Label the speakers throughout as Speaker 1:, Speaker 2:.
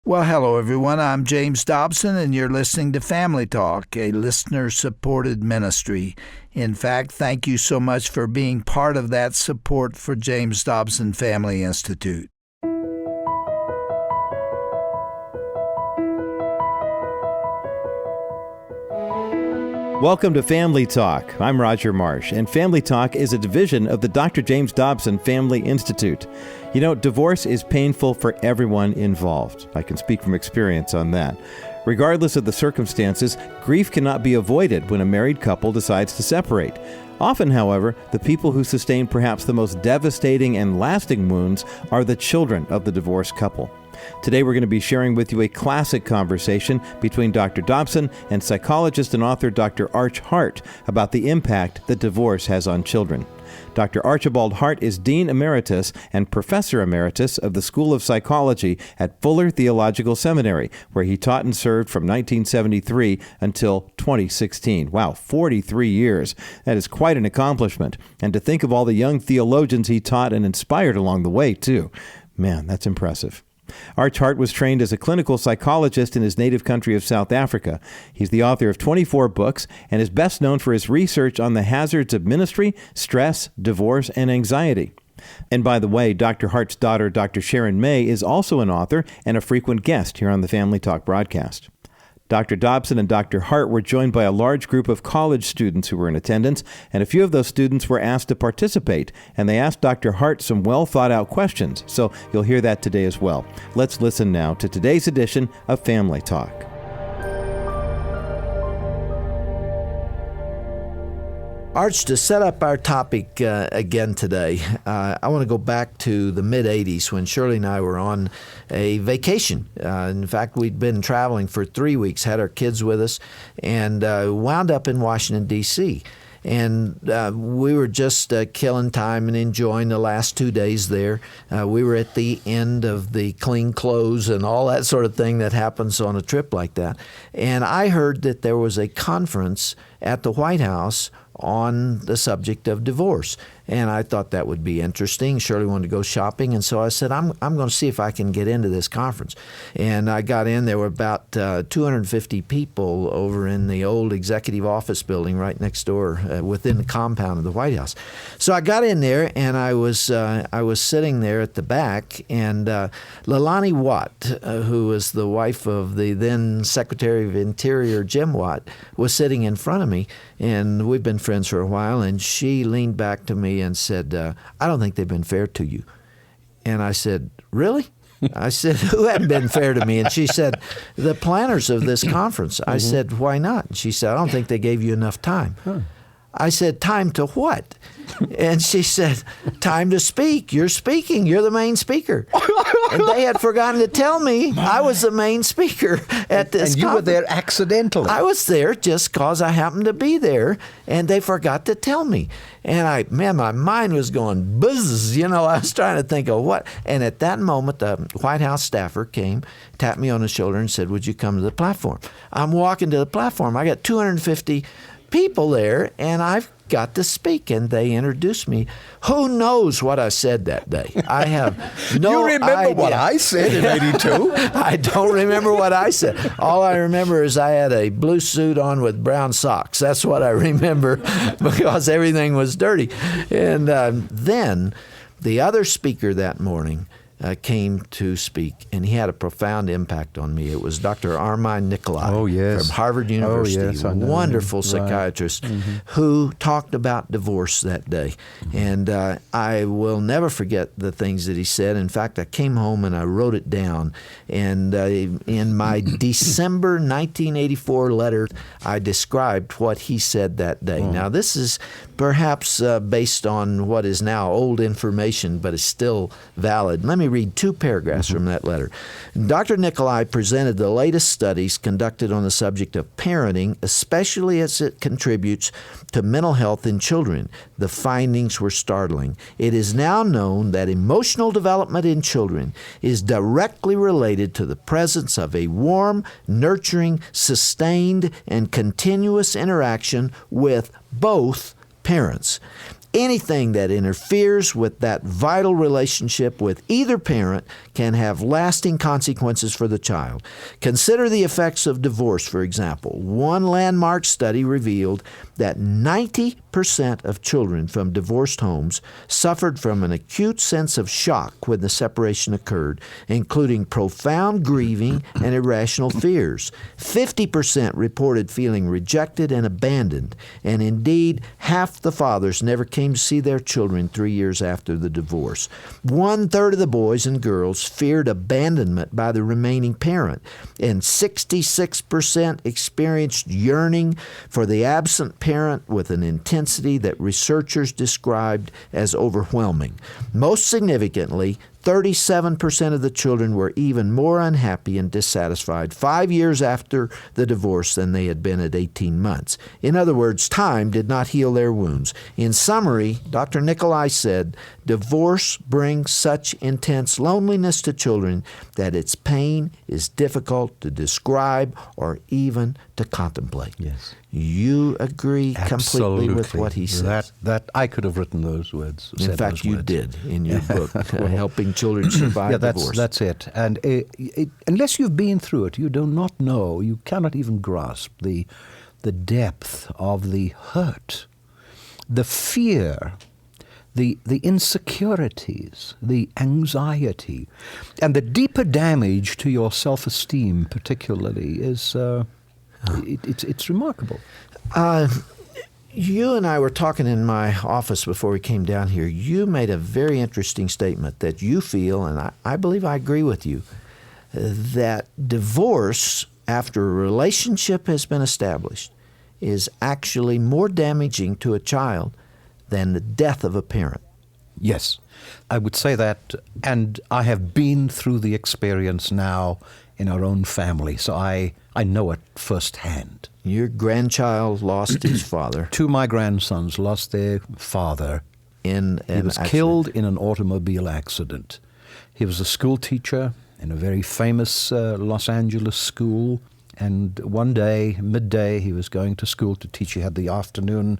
Speaker 1: Well, hello, everyone. I'm James Dobson, and you're listening to Family Talk, a listener-supported ministry. In fact, thank you so much for being part of that support for James Dobson Family Institute.
Speaker 2: Welcome to Family Talk. I'm Roger Marsh, and Family Talk is a division of the Dr. James Dobson Family Institute. You know, divorce is painful for everyone involved. I can speak from experience on that. Regardless of the circumstances, grief cannot be avoided when a married couple decides to separate. Often, however, the people who sustain perhaps the most devastating and lasting wounds are the children of the divorced couple. Today we're going to be sharing with you a classic conversation between Dr. Dobson and psychologist and author Dr. Arch Hart about the impact that divorce has on children. Dr. Archibald Hart is Dean Emeritus and Professor Emeritus of the School of Psychology at Fuller Theological Seminary, where he taught and served from 1973 until 2016. Wow, 43 years. That is quite an accomplishment. And to think of all the young theologians he taught and inspired along the way, too. Man, that's impressive. Arch Hart was trained as a clinical psychologist in his native country of South Africa. He's the author of 24 books and is best known for his research on the hazards of ministry, stress, divorce, and anxiety. And by the way, Dr. Hart's daughter, Dr. Sharon May, is also an author and a frequent guest here on the Family Talk broadcast. Dr. Dobson and Dr. Hart were joined by a large group of college students who were in attendance, and a few of those students were asked to participate, and they asked Dr. Hart some well-thought-out questions, so you'll hear that today as well. Let's listen now to today's edition of Family Talk.
Speaker 1: Arch, to set up our topic again today, I want to go back to the mid-'80s when Shirley and I were on a vacation. In fact, we'd been traveling for 3 weeks, had our kids with us, and wound up in Washington, D.C., and we were just killing time and enjoying the last 2 days there. We were at the end of the clean clothes and all that sort of thing that happens on a trip like that. And I heard that there was a conference at the White House on the subject of divorce. And I thought that would be interesting. Shirley wanted to go shopping, and so I said, I'm going to see if I can get into this conference. And I got in. There were about 250 people over in the old executive office building right next door within the compound of the White House. So I got in there, and I was sitting there at the back, and Leilani Watt, who was the wife of the then Secretary of Interior, Jim Watt, was sitting in front of me, and we've been friends for a while, and she leaned back to me and said, I don't think they've been fair to you. And I said, really? I said, who hadn't been fair to me? And she said, the planners of this conference. I said, why not? And she said, I don't think they gave you enough time. I said, time to what? And she said, time to speak. You're speaking. You're the main speaker. And they had forgotten to tell me I was the main speaker at this conference.
Speaker 3: And you were there accidentally.
Speaker 1: I was there just because I happened to be there, and they forgot to tell me. And my mind was going buzz. I was trying to think of what. And at that moment, the White House staffer came, tapped me on the shoulder, and said, would you come to the platform? I'm walking to the platform. I got 250 people there, and I've got to speak, and they introduced me. Who knows what I said that day? I have no idea.
Speaker 3: You remember what I said in 82?
Speaker 1: I don't remember what I said. All I remember is I had a blue suit on with brown socks. That's what I remember because everything was dirty. And then the other speaker that morning came to speak, and he had a profound impact on me. It was Dr. Armand Nicolai from Harvard University, wonderful psychiatrist who talked about divorce that day. And I will never forget the things that he said. In fact, I came home and I wrote it down. And in my December 1984 letter, I described what he said that day. Now, this is perhaps based on what is now old information, but is still valid. Let me read 2 paragraphs from that letter. Dr. Nicolai presented the latest studies conducted on the subject of parenting, especially as it contributes to mental health in children. The findings were startling. It is now known that emotional development in children is directly related to the presence of a warm, nurturing, sustained, and continuous interaction with both parents. Anything that interferes with that vital relationship with either parent can have lasting consequences for the child. Consider the effects of divorce, for example. One landmark study revealed that 90% of children from divorced homes suffered from an acute sense of shock when the separation occurred, including profound grieving and irrational fears. 50% reported feeling rejected and abandoned, and indeed, half the fathers never came to see their children 3 years after the divorce. 1/3 of the boys and girls feared abandonment by the remaining parent, and 66% experienced yearning for the absent parent with an intensity that researchers described as overwhelming. Most significantly, 37% of the children were even more unhappy and dissatisfied 5 years after the divorce than they had been at 18 months. In other words, time did not heal their wounds. In summary, Dr. Nicolai said, divorce brings such intense loneliness to children that its pain is difficult to describe or even to contemplate.
Speaker 3: Yes.
Speaker 1: You agree
Speaker 3: Absolutely.
Speaker 1: completely with what he says.
Speaker 3: That I could have written those words.
Speaker 1: In fact, you did in your book, Helping Children Survive Divorce.
Speaker 3: That's it. And unless you've been through it, you do not know, you cannot even grasp the depth of the hurt, the fear, the insecurities, the anxiety, and the deeper damage to your self-esteem particularly is... It's remarkable.
Speaker 1: You and I were talking in my office before we came down here. You made a very interesting statement that you feel, and I believe I agree with you, that divorce after a relationship has been established is actually more damaging to a child than the death of a parent.
Speaker 3: Yes, I would say that, and I have been through the experience now in our own family, so I know it firsthand.
Speaker 1: Your grandchild lost his father.
Speaker 3: 2 of my grandsons lost their father.
Speaker 1: He
Speaker 3: was killed in an automobile accident. He was a school teacher in a very famous Los Angeles school, and one day, midday, he was going to school to teach. He had the afternoon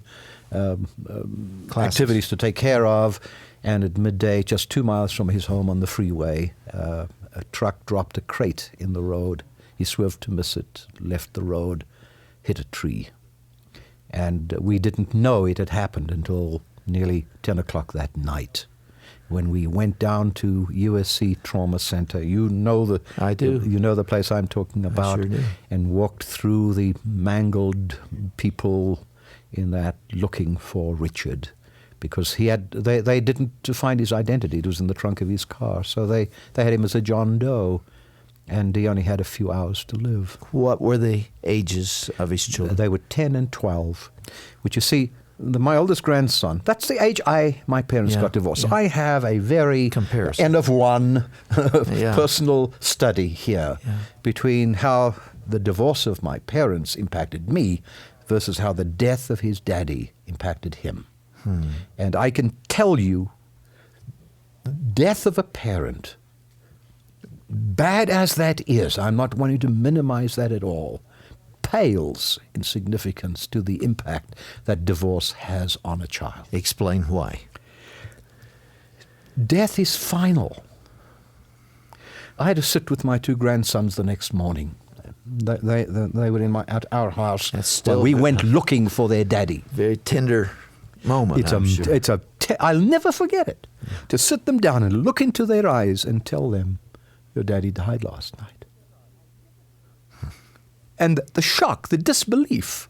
Speaker 3: activities to take care of, and at midday, just 2 miles from his home on the freeway, a truck dropped a crate in the road. He swerved to miss it, left the road, hit a tree. And we didn't know it had happened until nearly 10 o'clock that night. When we went down to USC Trauma Center,
Speaker 1: I do.
Speaker 3: You know the place I'm talking about.
Speaker 1: I sure do.
Speaker 3: And walked through the mangled people in that looking for Richard. Because they didn't find his identity. It was in the trunk of his car. So they had him as a John Doe, and he only had a few hours to live.
Speaker 1: What were the ages of his children?
Speaker 3: They were 10 and 12, which you see, my oldest grandson, that's the age my parents got divorced.
Speaker 1: Yeah.
Speaker 3: So I have a very
Speaker 1: comparison.
Speaker 3: N of one personal study here between how the divorce of my parents impacted me versus how the death of his daddy impacted him. And I can tell you, death of a parent, bad as that is, I'm not wanting to minimize that at all, pales in significance to the impact that divorce has on a child.
Speaker 1: Explain why.
Speaker 3: Death is final. I had to sit with my 2 grandsons the next morning. They were at our house. While we went looking for their daddy.
Speaker 1: Very tender moment.
Speaker 3: I'll never forget it. To sit them down and look into their eyes and tell them, your daddy died last night. And the shock, the disbelief,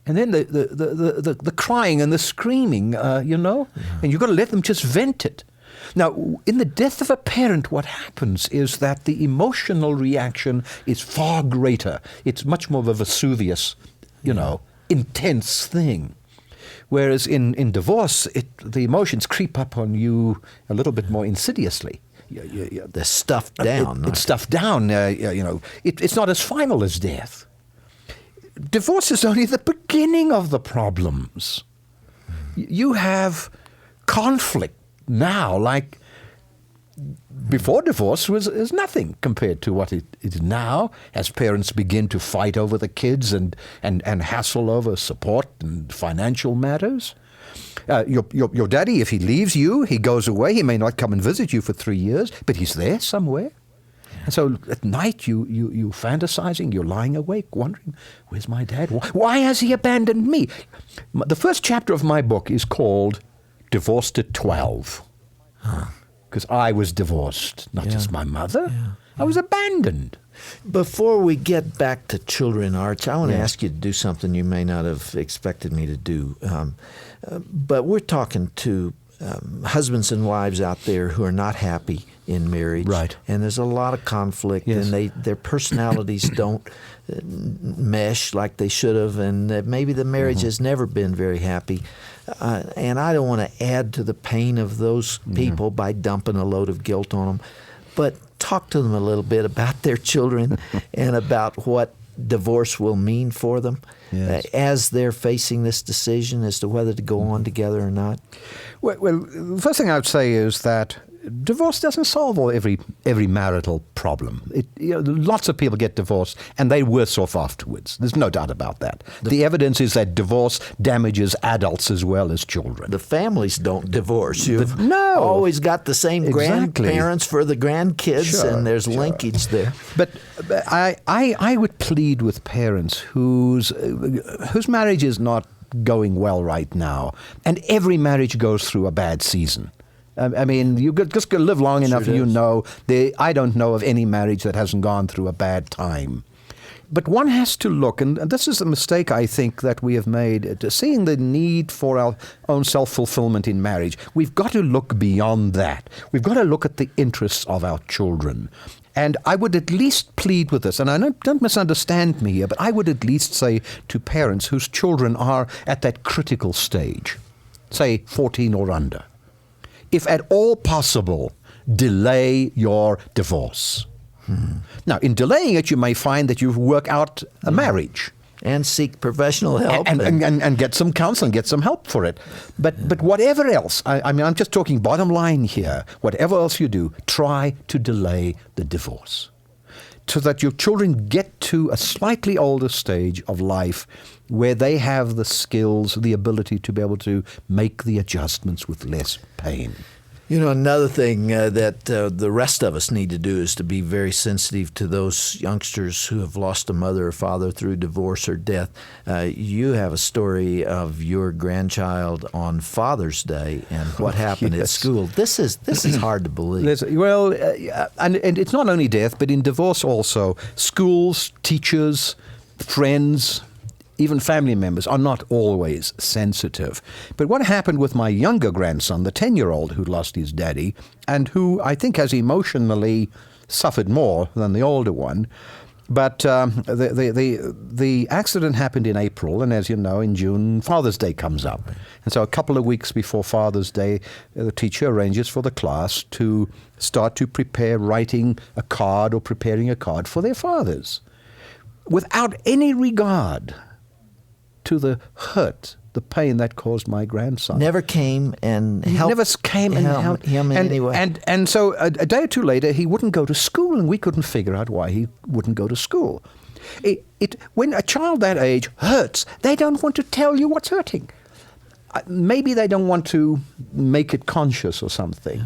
Speaker 3: and then the crying and the screaming, and you've got to let them just vent it. Now, in the death of a parent, what happens is that the emotional reaction is far greater. It's much more of a Vesuvius, intense thing. Whereas in divorce, the emotions creep up on you a little bit more insidiously.
Speaker 1: They're stuffed down.
Speaker 3: It's stuffed down. It's not as final as death. Divorce is only the beginning of the problems. You have conflict now, like before divorce is nothing compared to what it is now, as parents begin to fight over the kids and hassle over support and financial matters. Your daddy, if he leaves you, he goes away. He may not come and visit you for 3 years, but he's there somewhere. And so at night you fantasizing, you're lying awake, wondering, where's my dad? Why has he abandoned me? The first chapter of my book is called Divorced at 12. Because I was divorced, not just my mother. Yeah. I was abandoned.
Speaker 1: Before we get back to children, Arch, I want to ask you to do something you may not have expected me to do. But we're talking to husbands and wives out there who are not happy in marriage.
Speaker 3: Right.
Speaker 1: And there's a lot of conflict, and their personalities don't mesh like they should have, and maybe the marriage has never been very happy. And I don't want to add to the pain of those people by dumping a load of guilt on them. But talk to them a little bit about their children and about what divorce will mean for them as they're facing this decision as to whether to go on together or not.
Speaker 3: Well, the first thing I would say is that divorce doesn't solve every marital problem. Lots of people get divorced, and they're worse off afterwards. There's no doubt about that. The evidence is that divorce damages adults as well as children.
Speaker 1: The families don't divorce. You've always got the same grandparents for the grandkids, and there's linkage there.
Speaker 3: But I would plead with parents whose marriage is not going well right now, and every marriage goes through a bad season. I mean, you just live long enough, I don't know of any marriage that hasn't gone through a bad time. But one has to look, and this is a mistake I think that we have made, seeing the need for our own self-fulfillment in marriage. We've got to look beyond that. We've got to look at the interests of our children. And I would at least plead with this, and I don't misunderstand me here, but I would at least say to parents whose children are at that critical stage, say 14 or under, if at all possible, delay your divorce. Now, in delaying it, you may find that you work out a marriage.
Speaker 1: And seek professional help.
Speaker 3: And get some counseling, get some help for it. But whatever else, I mean, I'm just talking bottom line here. Whatever else you do, try to delay the divorce so that your children get to a slightly older stage of life where they have the skills, the ability to be able to make the adjustments with less pain.
Speaker 1: You know, another thing that the rest of us need to do is to be very sensitive to those youngsters who have lost a mother or father through divorce or death. You have a story of your grandchild on Father's Day and what happened at school. This is hard to believe.
Speaker 3: Well, and it's not only death, but in divorce also, schools, teachers, friends, even family members are not always sensitive. But what happened with my younger grandson, the 10-year-old who lost his daddy, and who I think has emotionally suffered more than the older one, but the accident happened in April, and as you know, in June, Father's Day comes up. And so a couple of weeks before Father's Day, the teacher arranges for the class to start to prepare writing a card or preparing a card for their fathers, without any regard to the hurt, the pain that caused my grandson.
Speaker 1: Never came and helped.
Speaker 3: Never came and helped
Speaker 1: him in any way.
Speaker 3: And so a day or two later, he wouldn't go to school, and we couldn't figure out why he wouldn't go to school. When a child that age hurts, they don't want to tell you what's hurting. Maybe they don't want to make it conscious or something.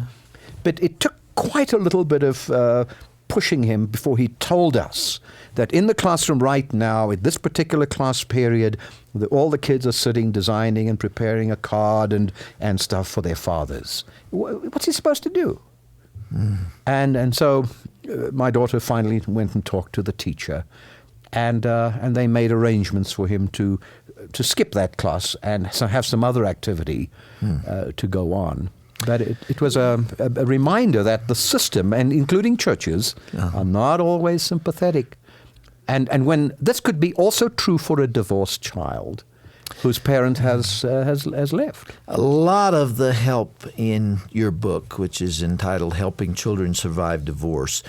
Speaker 3: But it took quite a little bit of pushing him before he told us that in the classroom right now, at this particular class period, all the kids are sitting, designing and preparing a card and stuff for their fathers. What's he supposed to do? And so my daughter finally went and talked to the teacher, and they made arrangements for him to skip that class and have some other activity to go on. But it was a reminder that the system, and including churches, are not always sympathetic. And when this could be also true for a divorced child whose parent has left.
Speaker 1: A lot of the help in your book, which is entitled Helping Children Survive Divorce,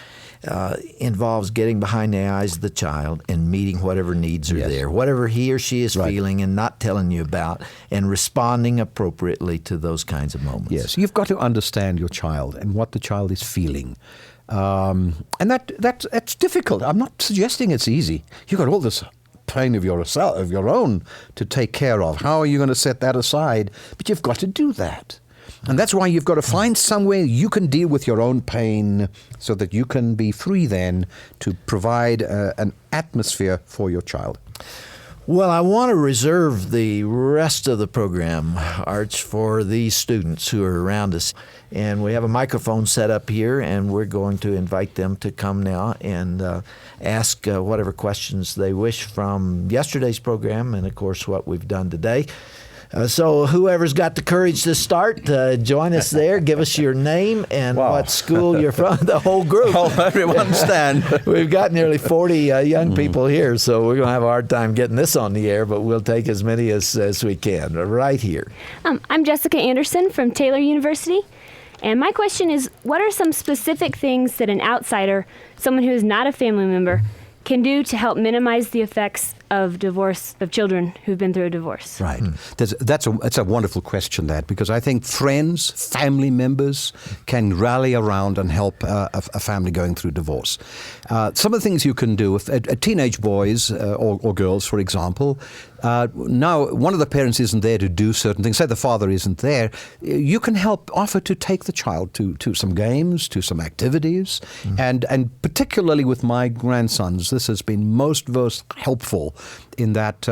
Speaker 1: involves getting behind the eyes of the child and meeting whatever needs are there, whatever he or she is feeling and not telling you about, and responding appropriately to those kinds of moments.
Speaker 3: Yes, you've got to understand your child and what the child is feeling. And that's difficult. I'm not suggesting it's easy. You've got all this pain of your own to take care of. How are you going to set that aside? But you've got to do that. And that's why you've got to find somewhere you can deal with your own pain so that you can be free then to provide an atmosphere for your child.
Speaker 1: Well, I want to reserve the rest of the program, Arch, for these students who are around us. And we have a microphone set up here, and we're going to invite them to come now and ask whatever questions they wish from yesterday's program and, of course, what we've done today. So whoever's got the courage to start, join us there. Give us your name and what school you're from, the whole group.
Speaker 3: Oh, everyone stand.
Speaker 1: We've got nearly 40 young people here, so we're going to have a hard time getting this on the air, but we'll take as many as we can right here.
Speaker 4: I'm Jessica Anderson from Taylor University, and my question is, what are some specific things that an outsider, someone who is not a family member, can do to help minimize the effects of divorce, of children who've been through a divorce?
Speaker 3: Right. That's a wonderful question, that, because I think friends, family members can rally around and help a family going through divorce. Some of the things you can do, if teenage boys or girls, for example, now one of the parents isn't there to do certain things, say the father isn't there, you can offer to take the child to some games, to some activities, and particularly with my grandsons, this has been most helpful in that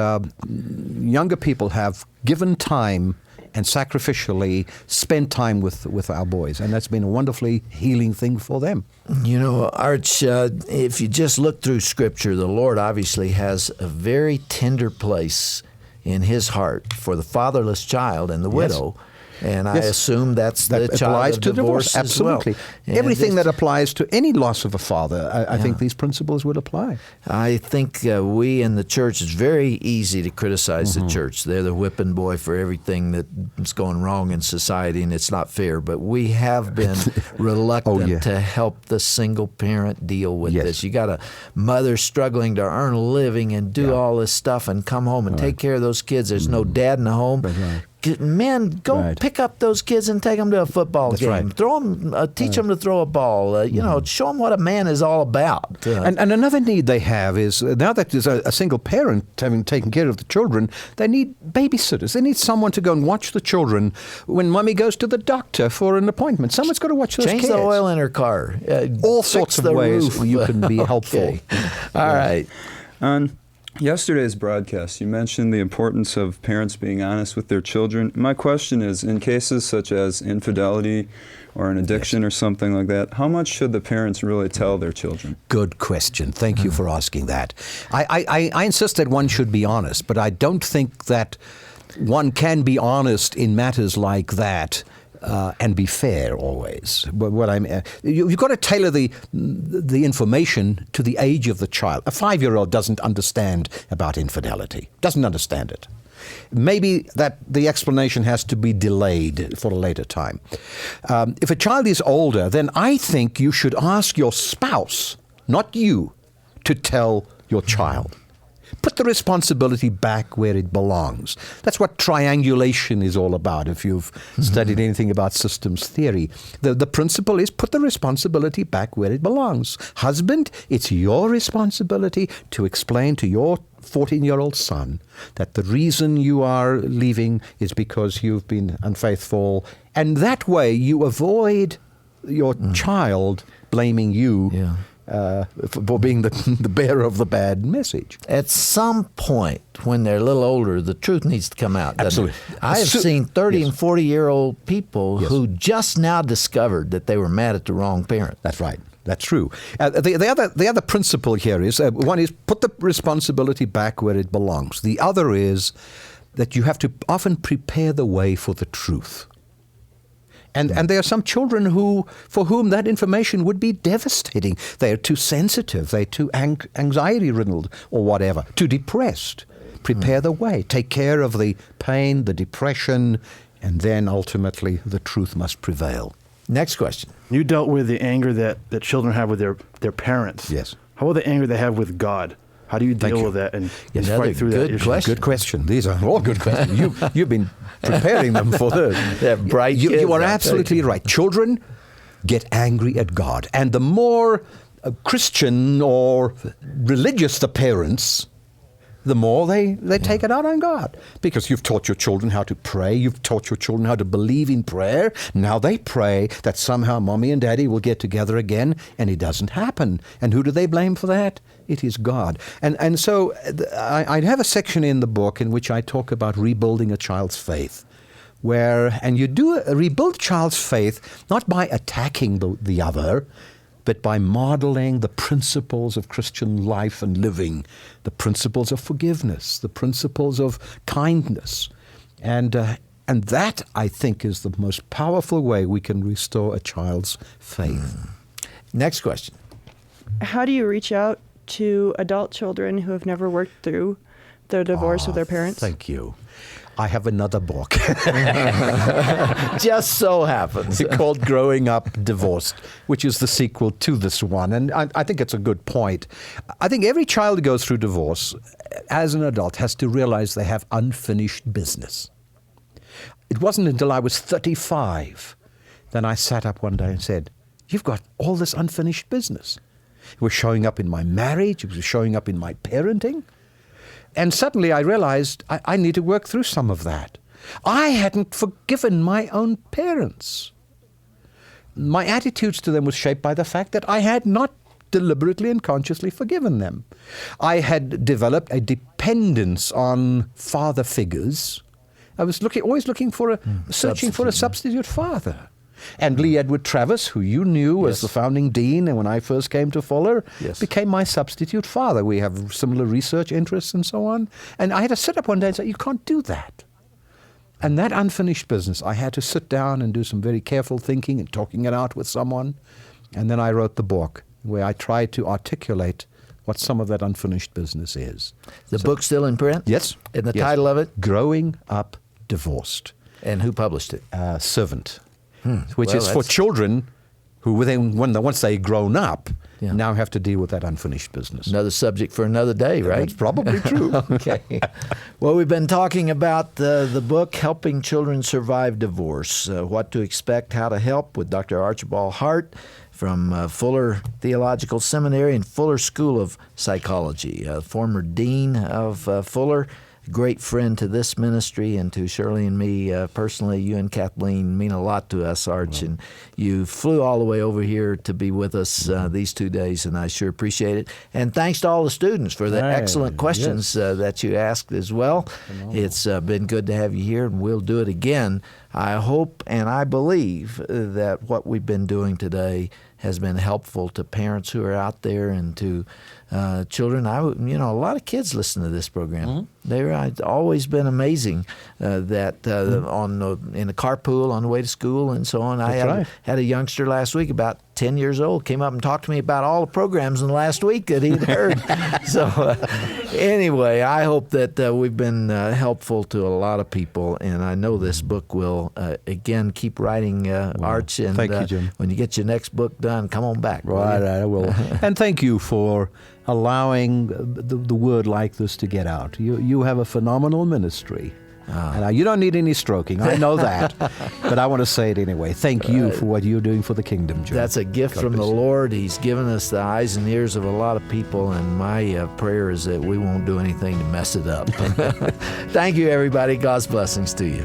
Speaker 3: younger people have given time and sacrificially spent time with our boys, and that's been a wonderfully healing thing for them.
Speaker 1: You know, Arch, if you just look through Scripture, the Lord obviously has a very tender place in His heart for the fatherless child and the widow. And I assume that child
Speaker 3: applies
Speaker 1: of
Speaker 3: to divorce.
Speaker 1: Absolutely.
Speaker 3: As well. Everything that applies to any loss of a father, I think these principles would apply.
Speaker 1: I think we in the church, it's very easy to criticize the church. They're the whipping boy for everything that's going wrong in society, and it's not fair. But we have been reluctant to help the single parent deal with this. You got a mother struggling to earn a living and do all this stuff and come home and take care of those kids. There's no dad in the home. Men, go pick up those kids and take them to a football game. Throw them, teach them to throw a ball. Show them what a man is all about.
Speaker 3: And another need they have is, now that there's a single parent having taken care of the children, they need babysitters. They need someone to go and watch the children when mommy goes to the doctor for an appointment. Someone's got to watch those kids.
Speaker 1: Change the oil in her car.
Speaker 3: All sorts of ways you can be helpful.
Speaker 1: All right.
Speaker 5: On yesterday's broadcast, you mentioned the importance of parents being honest with their children. My question is, in cases such as infidelity or an addiction or something like that, how much should the parents really tell their children?
Speaker 3: Good question. Thank you for asking that. I insist that one should be honest, but I don't think that one can be honest in matters like that and be fair always. But you've got to tailor the information to the age of the child. A 5-year-old doesn't understand about infidelity, doesn't understand it. Maybe that the explanation has to be delayed for a later time. If a child is older, then I think you should ask your spouse, not you, to tell your child. Put the responsibility back where it belongs. That's what triangulation is all about, if you've studied anything about systems theory. The principle is put the responsibility back where it belongs. Husband, it's your responsibility to explain to your 14-year-old son that the reason you are leaving is because you've been unfaithful. And that way you avoid your child blaming you for being the bearer of the bad message.
Speaker 1: At some point, when they're a little older, the truth needs to come out.
Speaker 3: Absolutely.
Speaker 1: I have seen 30 and 40-year-old people who just now discovered that they were mad at the wrong parent.
Speaker 3: That's right. That's true. The other principle here is, one is put the responsibility back where it belongs. The other is that you have to often prepare the way for the truth. And there are some children for whom that information would be devastating. They are too sensitive. They're too anxiety-riddled or whatever, too depressed. Prepare the way. Take care of the pain, the depression, and then ultimately the truth must prevail.
Speaker 1: Next question.
Speaker 6: You dealt with the anger that children have with their parents.
Speaker 3: Yes.
Speaker 6: How about the anger they have with God? How do you deal with that and fight through that issue?
Speaker 3: Good question. These are all good questions. You've been preparing them for this.
Speaker 1: They're bright kids,
Speaker 3: you are absolutely right. Children get angry at God. And the more Christian or religious the parents, the more they take it out on God. Because you've taught your children how to pray. You've taught your children how to believe in prayer. Now they pray that somehow mommy and daddy will get together again, and it doesn't happen. And who do they blame for that? It is God. And so I have a section in the book in which I talk about rebuilding a child's faith. And you rebuild a child's faith not by attacking the other, but by modeling the principles of Christian life and living, the principles of forgiveness, the principles of kindness. And that, I think, is the most powerful way we can restore a child's faith.
Speaker 1: Next question.
Speaker 7: How do you reach out to adult children who have never worked through their divorce with their parents?
Speaker 3: Thank you. I have another book.
Speaker 1: Just so happens.
Speaker 3: Called Growing Up Divorced, which is the sequel to this one. And I think it's a good point. I think every child who goes through divorce, as an adult, has to realize they have unfinished business. It wasn't until I was 35 that I sat up one day and said, you've got all this unfinished business. It was showing up in my marriage. It was showing up in my parenting. And suddenly I realized I need to work through some of that. I hadn't forgiven my own parents. My attitudes to them was shaped by the fact that I had not deliberately and consciously forgiven them. I had developed a dependence on father figures. I was searching for a substitute father. And Lee Edward Travis, who you knew as the founding dean and when I first came to Fuller, became my substitute father. We have similar research interests and so on. And I had to sit up one day and say, you can't do that. And that unfinished business, I had to sit down and do some very careful thinking and talking it out with someone. And then I wrote the book where I tried to articulate what some of that unfinished business is.
Speaker 1: The book's still in print?
Speaker 3: Yes.
Speaker 1: And the title of it?
Speaker 3: Growing Up Divorced.
Speaker 1: And who published it?
Speaker 3: Servant. Which is for children who, once they've grown up, now have to deal with that unfinished business.
Speaker 1: Another subject for another day, right?
Speaker 3: That's probably true.
Speaker 1: Okay. Well, we've been talking about the book, Helping Children Survive Divorce, What to Expect, How to Help, with Dr. Archibald Hart from Fuller Theological Seminary and Fuller School of Psychology, former dean of Fuller. Great friend to this ministry and to Shirley and me personally. You and Kathleen mean a lot to us, Arch, and you flew all the way over here to be with us these 2 days, and I sure appreciate it. And thanks to all the students for the excellent questions that you asked as well. It's been good to have you here, and we'll do it again. I hope and I believe that what we've been doing today has been helpful to parents who are out there and to children. A lot of kids listen to this program. It's always been amazing that in the carpool on the way to school and so on. I had a youngster last week, about 10 years old, came up and talked to me about all the programs in the last week that he'd heard. So anyway, I hope that we've been helpful to a lot of people, and I know this book will, again, keep writing, Arch. And
Speaker 3: thank you, Jim.
Speaker 1: When you get your next book done, come on back.
Speaker 3: Right, I will. And thank you for allowing the word like this to get out. You have a phenomenal ministry. And you don't need any stroking. I know that. But I want to say it anyway. Thank you for what you're doing for the kingdom, Jim.
Speaker 1: That's a gift from the Lord. He's given us the eyes and ears of a lot of people, and my prayer is that we won't do anything to mess it up. Thank you, everybody. God's blessings to you.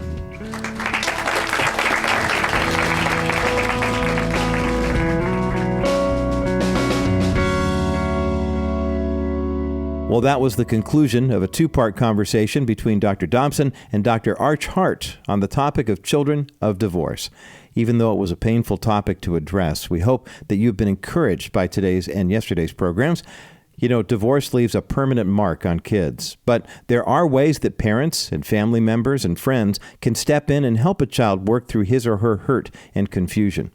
Speaker 2: Well, that was the conclusion of a two-part conversation between Dr. Dobson and Dr. Arch Hart on the topic of children of divorce. Even though it was a painful topic to address, we hope that you've been encouraged by today's and yesterday's programs. Divorce leaves a permanent mark on kids, but there are ways that parents and family members and friends can step in and help a child work through his or her hurt and confusion.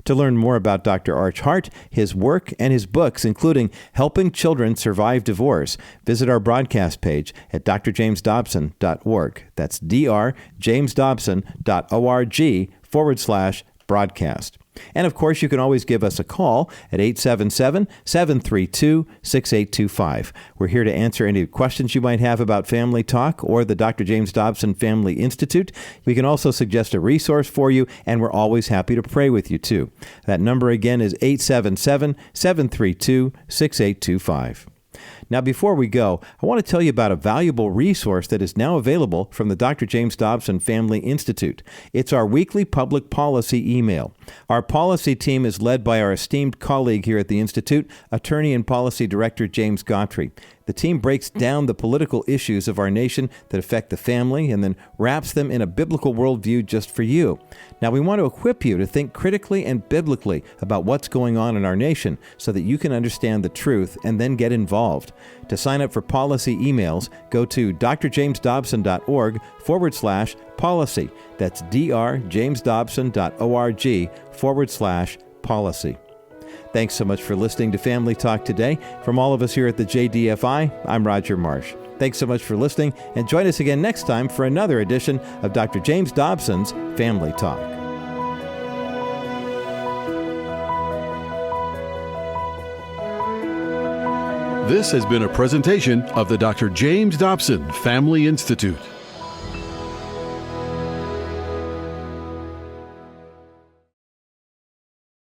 Speaker 2: To learn more about Dr. Arch Hart, his work, and his books, including Helping Children Survive Divorce, visit our broadcast page at drjamesdobson.org. That's drjamesdobson.org/broadcast. And of course, you can always give us a call at 877-732-6825. We're here to answer any questions you might have about Family Talk or the Dr. James Dobson Family Institute. We can also suggest a resource for you, and we're always happy to pray with you, too. That number again is 877-732-6825. Now, before we go, I want to tell you about a valuable resource that is now available from the Dr. James Dobson Family Institute. It's our weekly public policy email. Our policy team is led by our esteemed colleague here at the Institute, Attorney and Policy Director James Gottry. The team breaks down the political issues of our nation that affect the family and then wraps them in a biblical worldview just for you. Now, we want to equip you to think critically and biblically about what's going on in our nation so that you can understand the truth and then get involved. To sign up for policy emails, go to drjamesdobson.org/policy. That's drjamesdobson.org/policy. Thanks so much for listening to Family Talk today. From all of us here at the JDFI, I'm Roger Marsh. Thanks so much for listening, and join us again next time for another edition of Dr. James Dobson's Family Talk.
Speaker 8: This has been a presentation of the Dr. James Dobson Family Institute.